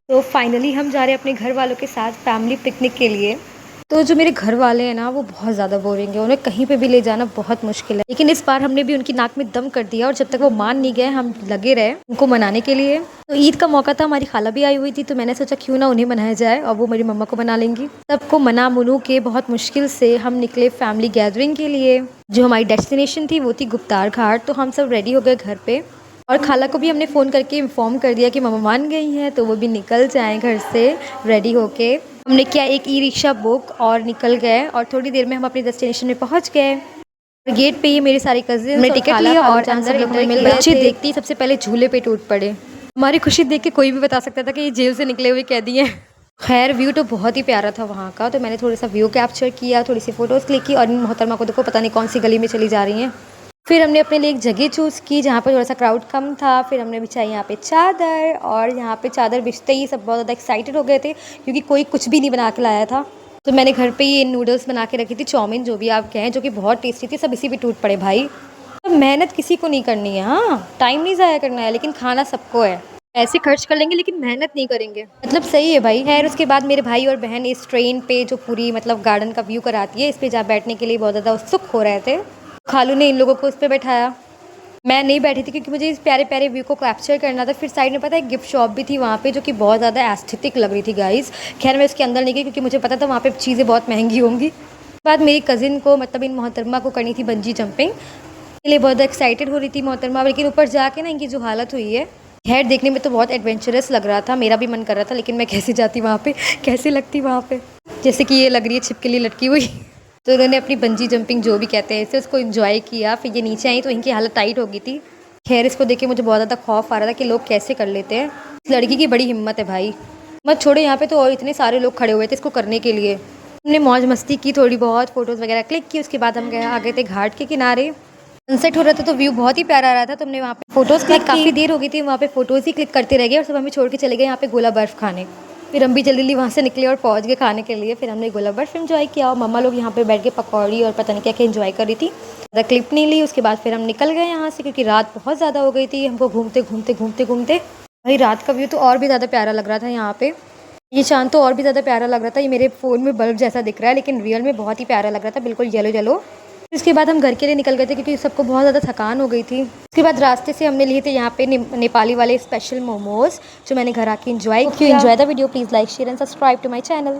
तो फाइनली हम जा रहे हैं अपने घर वालों के साथ फैमिली पिकनिक के लिए। तो जो मेरे घर वाले हैं ना वो बहुत ज़्यादा बोरिंग है, उन्हें कहीं पे भी ले जाना बहुत मुश्किल है। लेकिन इस बार हमने भी उनकी नाक में दम कर दिया और जब तक वो मान नहीं गए हम लगे रहे उनको मनाने के लिए। तो ईद का मौका था, हमारी खाला भी आई हुई थी, तो मैंने सोचा क्यों ना उन्हें मनाया जाए और वो मेरी मम्मा को मना लेंगी। सबको मना मुनू के बहुत मुश्किल से हम निकले फैमिली गैदरिंग के लिए। जो हमारी डेस्टिनेशन थी वो थी गुप्तार घाट। तो हम सब रेडी हो गए घर पे और खाला को भी हमने फ़ोन करके इन्फॉर्म कर दिया कि मम्मा मान गई हैं, तो वो भी निकल जाएं घर से रेडी होके। हमने किया एक ई रिक्शा बुक और निकल गए और थोड़ी देर में हम अपने डेस्टिनेशन में पहुंच गए। गेट पे ही मेरे सारे कजिन ने टिकट लिया और अंदर इंटर किया। बच्चे देखते ही सबसे पहले झूले पे टूट पड़े। हमारी खुशी देख के कोई भी बता सकता था कि ये जेल से निकले हुए कैदी हैं। खैर व्यू तो बहुत ही प्यारा था वहाँ का, तो मैंने थोड़ा सा व्यू कैप्चर किया, थोड़ी सी फ़ोटोज़ क्लिक की और इन मोहतरमा को देखो पता नहीं कौन सी गली में चली जा रही हैं। फिर हमने अपने लिए एक जगह चूज़ की जहाँ पर थोड़ा सा क्राउड कम था। फिर हमने बिछाई यहाँ पे चादर और यहाँ पे चादर बिछते ही सब बहुत ज़्यादा एक्साइटेड हो गए थे क्योंकि कोई कुछ भी नहीं बना के लाया था। तो मैंने घर पे ही नूडल्स बना के रखी थी, चाउमीन जो भी आप कहें, जो कि बहुत टेस्टी थी। सब इसी पे टूट पड़े भाई। तो मेहनत किसी को नहीं करनी है, हाँ टाइम नहीं ज़ाया करना है, लेकिन खाना सबको है। पैसे खर्च कर लेंगे लेकिन मेहनत नहीं करेंगे, मतलब सही है भाई। खैर उसके बाद मेरे भाई और बहन इस ट्रेन पे जो पूरी मतलब गार्डन का व्यू कराती है, इस पे जा बैठने के लिए बहुत ज़्यादा उत्सुक हो रहे थे। खालू ने इन लोगों को इस पे बैठाया। मैं नहीं बैठी थी क्योंकि मुझे इस प्यारे प्यारे व्यू को कैप्चर करना था। फिर साइड में पता है एक गिफ्ट शॉप भी थी वहाँ पे, जो कि बहुत ज़्यादा एस्थेटिक लग रही थी गाइस। खैर मैं उसके अंदर नहीं गई क्योंकि मुझे पता था वहाँ पे चीज़ें बहुत महंगी होंगी। बाद मेरी कज़िन को मतलब इन मोहतरमा को करनी थी बंजी जंपिंग के लिए, बहुत एक्साइटेड हो रही थी मोहतरमा, लेकिन ऊपर जाके ना इनकी जो हालत हुई है। खैर देखने में तो बहुत एडवेंचरस लग रहा था, मेरा भी मन कर रहा था, लेकिन मैं कैसे जाती वहाँ पे, कैसे लगती वहाँ पे, जैसे कि ये लग रही है छिपकली लटकी हुई। तो उन्होंने अपनी बंजी जंपिंग जो भी कहते हैं इसे, उसको एंजॉय किया। फिर ये नीचे आई तो इनकी हालत टाइट हो गई थी। खैर इसको देख के मुझे बहुत ज़्यादा खौफ आ रहा था कि लोग कैसे कर लेते हैं। इस लड़की की बड़ी हिम्मत है भाई। मत छोड़ो, यहाँ पे तो और इतने सारे लोग खड़े हुए थे इसको करने के लिए। हमने मौज मस्ती की, थोड़ी बहुत फ़ोटोज़ वगैरह क्लिक की। उसके बाद हम गए आ गए थे घाट के किनारे। सनसेट हो रहा था तो व्यू बहुत ही प्यारा आ रहा था। तुमने वहाँ पे फोटोज़ क्लिक, काफ़ी देर हो गई थी वहाँ पे फ़ोटोज़ ही क्लिक करते रह गए और सब हमें छोड़ के चले गए यहाँ पे गोला बर्फ़ खाने। फिर हम भी जल्दी जल्दी वहाँ से निकले और पहुँच गए खाने के लिए। फिर हमने गोला बर्फ़ एंजॉय किया और मम्मा लोग यहाँ पे बैठ के पकौड़ी और पता नहीं क्या क्या एंजॉय कर रही थी। ज़्यादा क्लिप नहीं ली। उसके बाद फिर हम निकल गए यहाँ से क्योंकि रात बहुत ज़्यादा हो गई थी। हमको घूमते घूमते घूमते घूमते भाई रात का व्यू तो और भी ज़्यादा प्यारा लग रहा था। यहाँ पे ये चाँद तो और भी ज़्यादा प्यारा लग रहा था। ये मेरे फ़ोन में बल्ब जैसा दिख रहा है लेकिन रियल में बहुत ही प्यारा लग रहा था, बिल्कुल येलो येलो। इसके बाद हम घर के लिए निकल गए थे क्योंकि सबको बहुत ज़्यादा थकान हो गई थी। उसके बाद रास्ते से हमने लिए थे यहाँ पे नेपाली वाले स्पेशल मोमोज़, जो मैंने घर आके एंजॉय किया। Enjoy the video, please like share and subscribe to my channel.